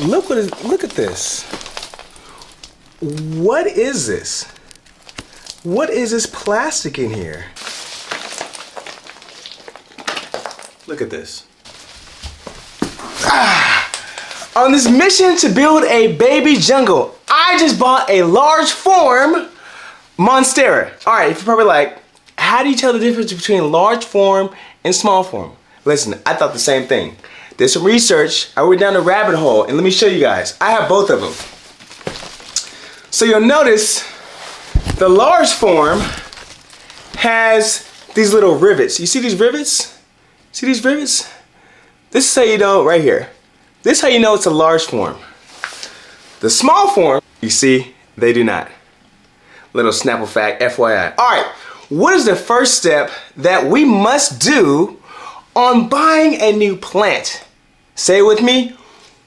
Look at this. What is this? What is this plastic in here? Look at this. On this mission to build a baby jungle, I just bought a large form Monstera. All right, if you're probably like, how do you tell the difference between large form and small form? Listen, I thought the same thing. Did some research, I went down the rabbit hole, and let me show you guys. I have both of them. So you'll notice the large form has these little rivets. You see these rivets? See these rivets? This is how you know, right here. This is how you know it's a large form. The small form, you see, they do not. Little Snapple fact, FYI. All right, what is the first step that we must do on buying a new plant? Say it with me,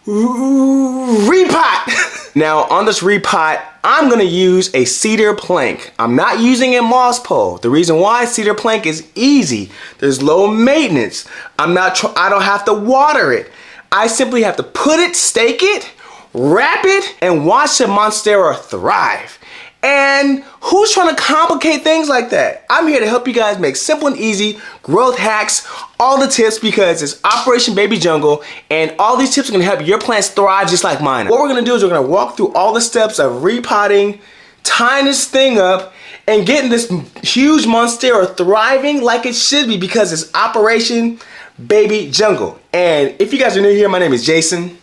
repot. Now on this repot, I'm gonna use a cedar plank. I'm not using a moss pole. The reason why cedar plank is easy. There's low maintenance. I don't have to water it. I simply have to put it, stake it, wrap it, and watch the Monstera thrive. And who's trying to complicate things like that? I'm here to help you guys make simple and easy growth hacks, all the tips, because it's Operation Baby Jungle, and all these tips are gonna help your plants thrive just like mine. What we're gonna do is we're gonna walk through all the steps of repotting, tying this thing up, and getting this huge Monstera thriving like it should be, because it's Operation Baby Jungle. And if you guys are new here, my name is Jason.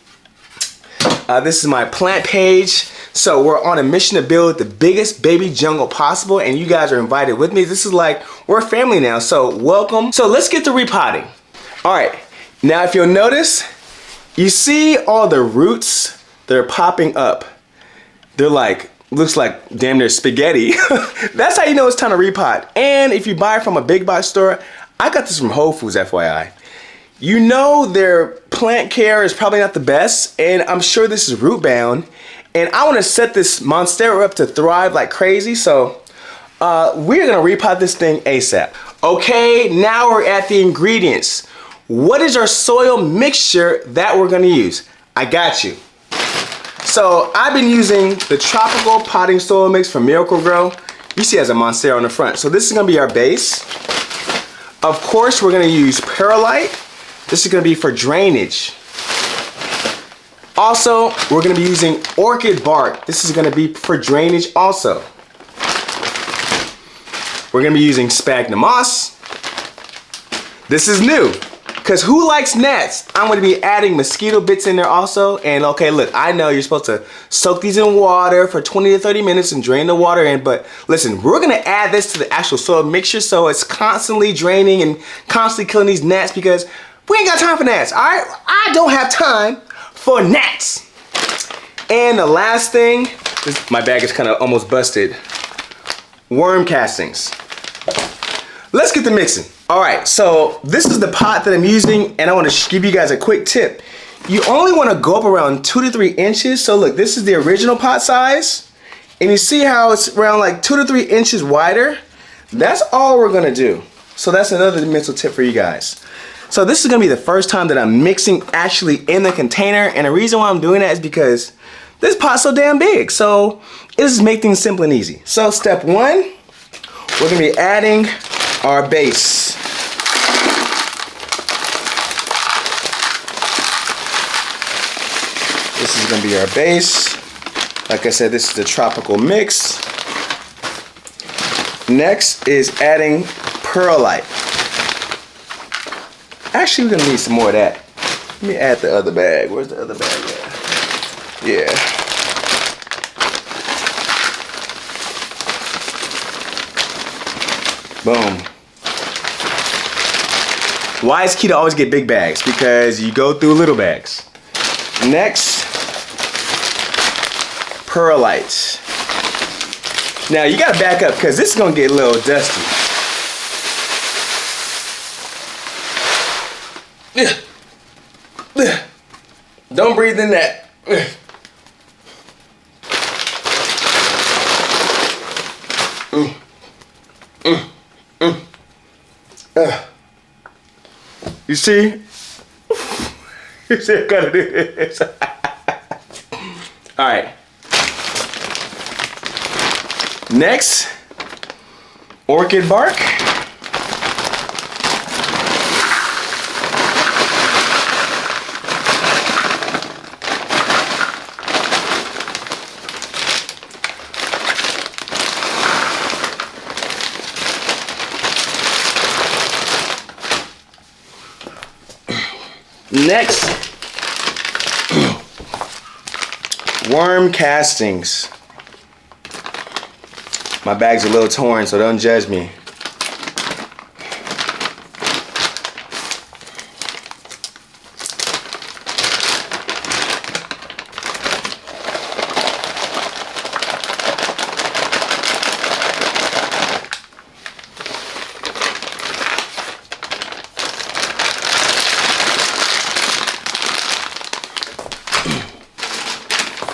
This is my plant page. So we're on a mission to build the biggest baby jungle possible, and you guys are invited with me. This is like, we're a family now, so welcome. So let's get to repotting. All right, now if you'll notice, you see all the roots that are popping up. They're like, looks like damn near spaghetti. That's how you know it's time to repot. And if you buy it from a big box store, I got this from Whole Foods, FYI. You know their plant care is probably not the best, and I'm sure this is root bound. And I want to set this Monstera up to thrive like crazy, so we're gonna repot this thing ASAP. Okay, now we're at the ingredients. What is our soil mixture that we're gonna use? I got you. So I've been using the tropical potting soil mix from Miracle-Gro. You see it has a Monstera on the front. So this is gonna be our base. Of course, we're gonna use perlite. This is gonna be for drainage. Also, we're gonna be using orchid bark. This is gonna be for drainage also. We're gonna be using sphagnum moss. This is new, because who likes gnats? I'm gonna be adding mosquito bits in there also. And okay, look, I know you're supposed to soak these in water for 20 to 30 minutes and drain the water in, but listen, we're gonna add this to the actual soil mixture so it's constantly draining and constantly killing these gnats, because we ain't got time for gnats, all right? I don't have time for gnats. And the last thing, my bag is kind of almost busted. Worm castings. Let's get to mixing. All right, so this is the pot that I'm using, and I want to give you guys a quick tip. You only want to go up around 2 to 3 inches. So look, this is the original pot size, and you see how it's around like 2 to 3 inches wider? That's all we're gonna do. So that's another mental tip for you guys. So this is gonna be the first time that I'm mixing actually in the container, and the reason why I'm doing that is because this pot's so damn big. So it just makes things simple and easy. So step one, we're gonna be adding our base. This is gonna be our base. Like I said, this is the tropical mix. Next is adding perlite. Actually, we're gonna need some more of that. Let me add the other bag. Where's the other bag at? Yeah. Boom. Why is key to always get big bags? Because you go through little bags. Next, perlite. Now you gotta back up because this is gonna get a little dusty. Don't breathe in that. You see? You see, I gotta do this. All right. Next, orchid bark. Next, worm castings. My bag's a little torn, so don't judge me.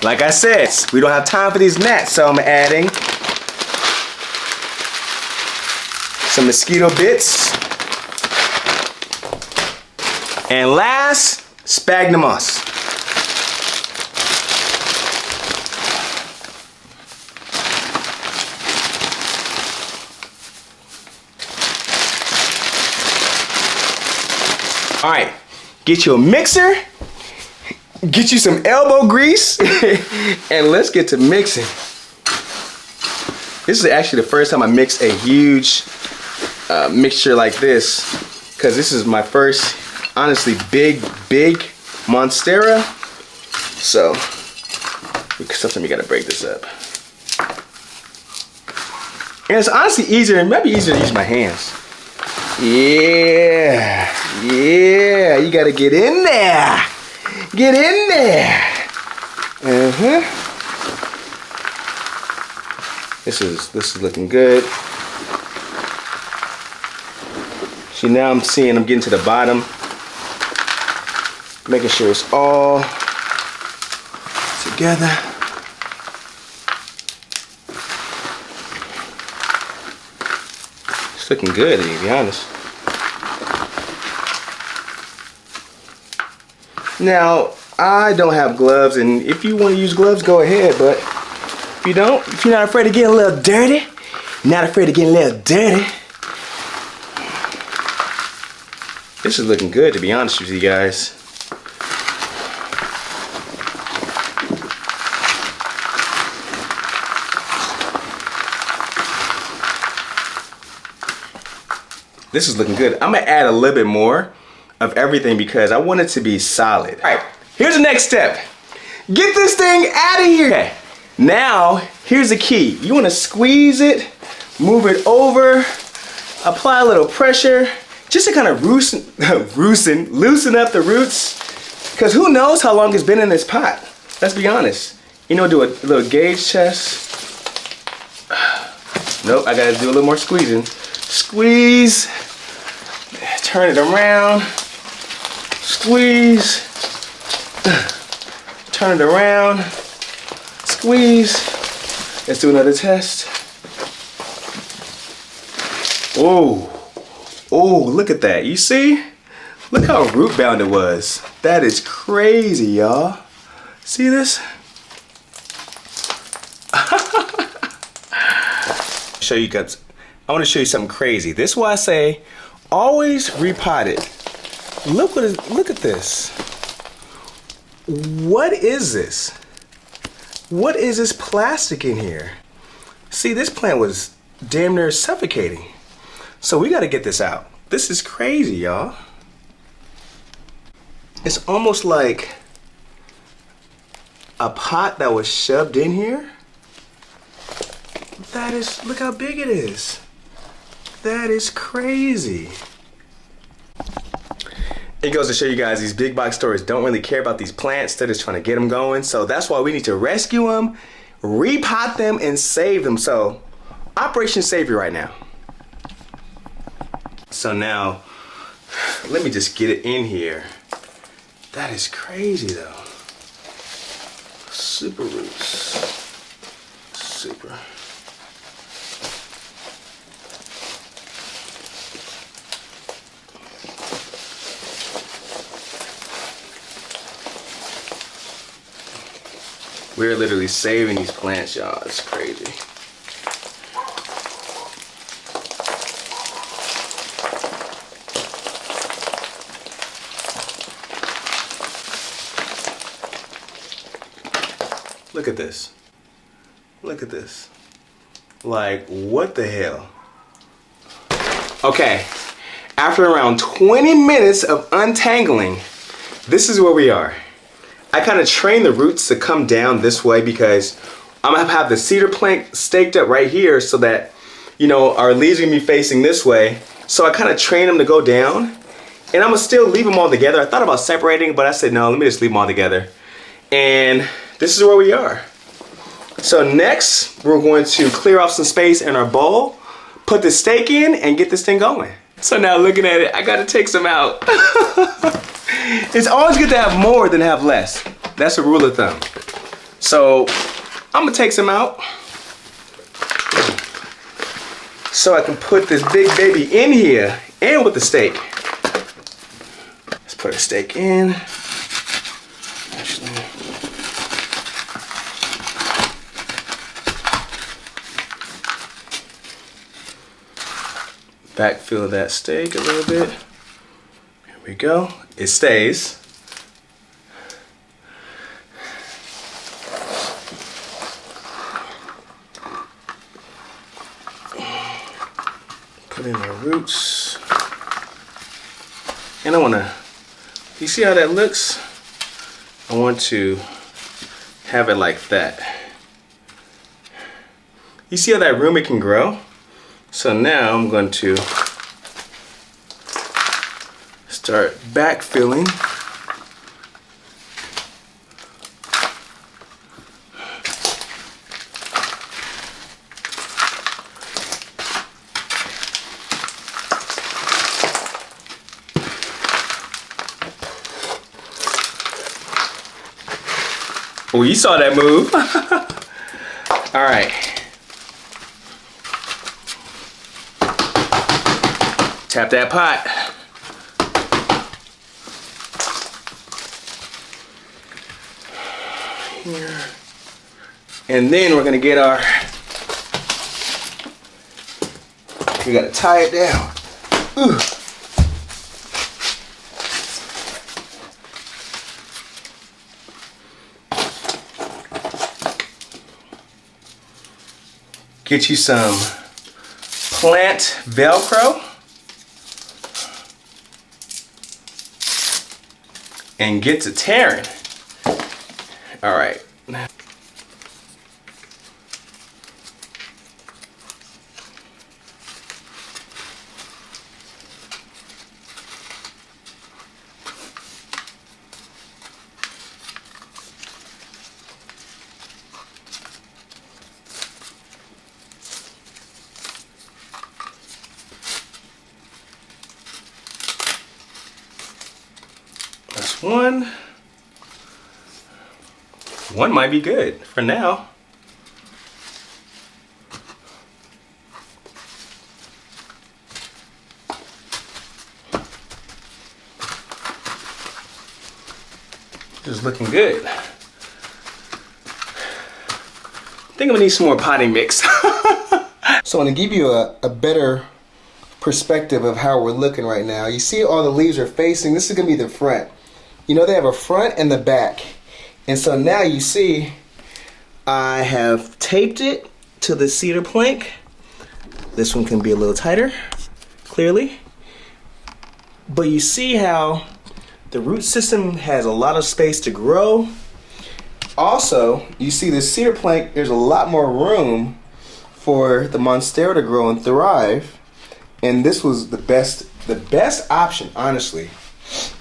Like I said, we don't have time for these gnats, so I'm adding some mosquito bits. And last, sphagnum moss. All right, get you a mixer. Get you some elbow grease and let's get to mixing. This is actually the first time I mixed a huge mixture like this, because this is my first, honestly, big Monstera. So sometimes you gotta break this up. And it's honestly easier, it might be easier to use my hands. Yeah, you gotta get in there. Get in there. This is looking good. See, now I'm getting to the bottom, making sure it's all together. It's looking good, to be honest. Now, I don't have gloves, and if you want to use gloves, go ahead, but if you don't, if you're not afraid of getting a little dirty, this is looking good, to be honest with you guys. This is looking good. I'm gonna add a little bit more of everything because I want it to be solid. All right, here's the next step. Get this thing out of here. Okay. Now, here's the key. You wanna squeeze it, move it over, apply a little pressure, just to kind of loosen up the roots, because who knows how long it's been in this pot. Let's be honest. You know, do a little gauge test. Nope, I gotta do a little more squeezing. Squeeze, turn it around, squeeze, turn it around, squeeze. Let's do another test. Oh, look at that. You see? Look how root bound it was. That is crazy, y'all. See this? Show you guys. I want to show you something crazy. This is why I say always repot it. Look at this. What is this? What is this plastic in here? See, this plant was damn near suffocating. So we got to get this out. This is crazy, y'all. It's almost like a pot that was shoved in here. That is, look how big it is. That is crazy. It goes to show you guys these big box stores don't really care about these plants. They're just trying to get them going. So that's why we need to rescue them, repot them, and save them. So Operation Savior right now. So now, let me just get it in here. That is crazy though. Super roots. Super. We're literally saving these plants, y'all. It's crazy. Look at this. Look at this. Like, what the hell? Okay, after around 20 minutes of untangling, this is where we are. I kind of trained the roots to come down this way because I'm gonna have the cedar plank staked up right here so that, you know, our leaves are gonna be facing this way. So I kind of trained them to go down, and I'm gonna still leave them all together. I thought about separating, but I said, no, let me just leave them all together. And this is where we are. So next, we're going to clear off some space in our bowl, put the stake in, and get this thing going. So now looking at it, I gotta take some out. It's always good to have more than have less. That's a rule of thumb. So I'm gonna take some out so I can put this big baby in here and with the stake. Let's put our stake in. Actually, backfill that stake a little bit. Here we go. It stays. Put in our roots. And I wanna, you see how that looks? I want to have it like that. You see how that room it can grow? So now I'm going to start backfilling. Oh, you saw that move. All right. Tap that pot. Here. And then we're gonna get our, we gotta tie it down. Ooh. Get you some plant Velcro. And get to tearing. All right. That's one. One might be good for now. This is looking good. I think I'm gonna need some more potting mix. So I'm gonna give you a better perspective of how we're looking right now. You see all the leaves are facing. This is gonna be the front. You know, they have a front and the back. And so now you see I have taped it to the cedar plank. This one can be a little tighter, clearly. But you see how the root system has a lot of space to grow. Also, you see the cedar plank, there's a lot more room for the Monstera to grow and thrive. And this was the best option, honestly.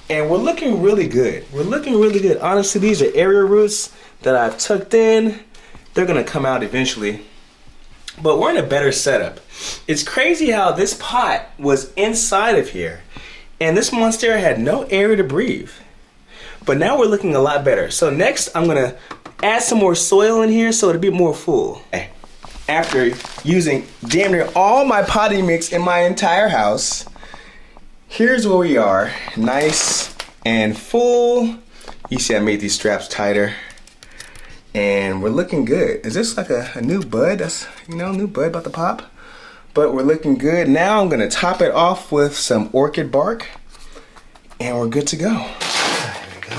And we're looking really good. We're looking really good. Honestly, these are area roots that I've tucked in. They're gonna come out eventually. But we're in a better setup. It's crazy how this pot was inside of here. And this Monstera had no area to breathe. But now we're looking a lot better. So next, I'm gonna add some more soil in here so it'll be more full. After using damn near all my potting mix in my entire house, here's where we are, nice and full. You see I made these straps tighter. And we're looking good. Is this like a new bud? That's, you know, new bud about to pop. But we're looking good. Now I'm gonna top it off with some orchid bark and we're good to go. There we go.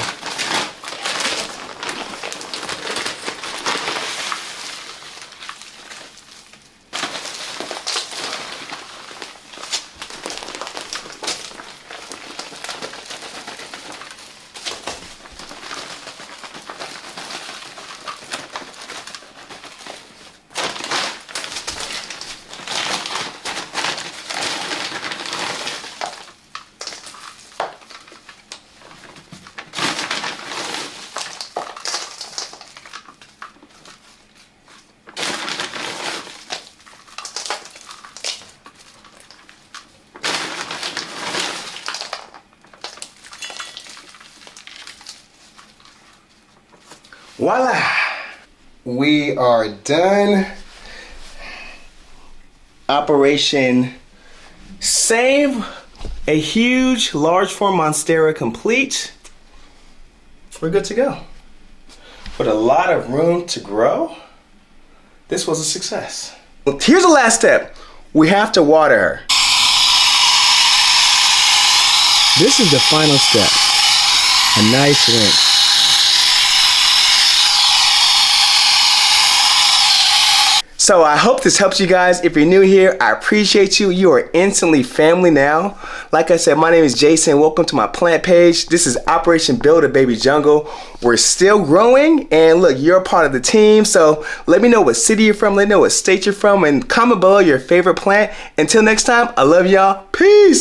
Voila! We are done. Operation Save a Huge Large Form Monstera complete. We're good to go. With a lot of room to grow, this was a success. Here's the last step. We have to water her. This is the final step. A nice rinse. So I hope this helps you guys. If you're new here, I appreciate you. You are instantly family now. Like I said, my name is Jason. Welcome to my plant page. This is Operation Build a Baby Jungle. We're still growing, and look, you're a part of the team. So let me know what city you're from. Let me know what state you're from, and comment below your favorite plant. Until next time, I love y'all. Peace.